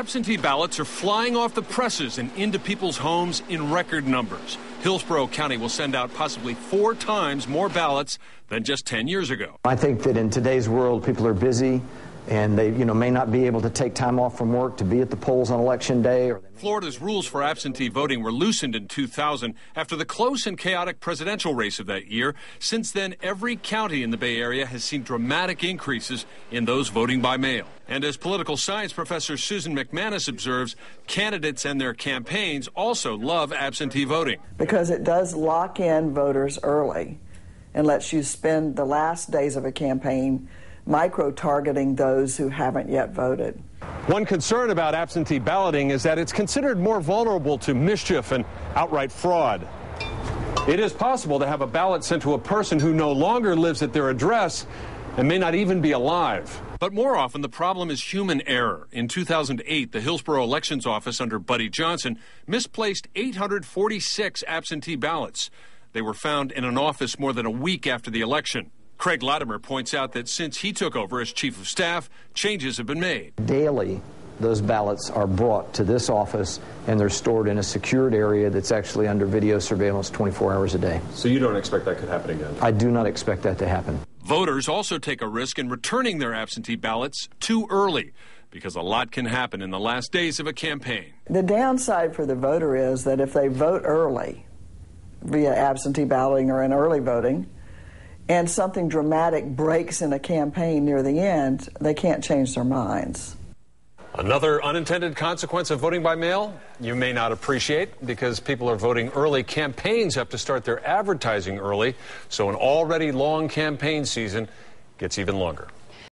Absentee ballots are flying off the presses and into people's homes in record numbers. Hillsborough County will send out possibly 4 times more ballots than just 10 years ago. I think that in today's world, people are busy and they, may not be able to take time off from work to be at the polls on Election Day. Florida's rules for absentee voting were loosened in 2000 after the close and chaotic presidential race of that year. Since then, every county in the Bay Area has seen dramatic increases in those voting by mail. And as political science professor Susan McManus observes, candidates and their campaigns also love absentee voting. Because it does lock in voters early and lets you spend the last days of a campaign micro-targeting those who haven't yet voted. One concern about absentee balloting is that it's considered more vulnerable to mischief and outright fraud. It is possible to have a ballot sent to a person who no longer lives at their address and may not even be alive. But more often, the problem is human error. In 2008, the Hillsborough Elections Office under Buddy Johnson misplaced 846 absentee ballots. They were found in an office more than a week after the election. Craig Latimer points out that since he took over as chief of staff, changes have been made. Daily, those ballots are brought to this office and they're stored in a secured area that's actually under video surveillance 24 hours a day. So you don't expect that could happen again? I do not expect that to happen. Voters also take a risk in returning their absentee ballots too early, because a lot can happen in the last days of a campaign. The downside for the voter is that if they vote early via absentee balloting or in early voting, and something dramatic breaks in a campaign near the end, they can't change their minds. Another unintended consequence of voting by mail you may not appreciate. Because people are voting early, campaigns have to start their advertising early, so an already long campaign season gets even longer.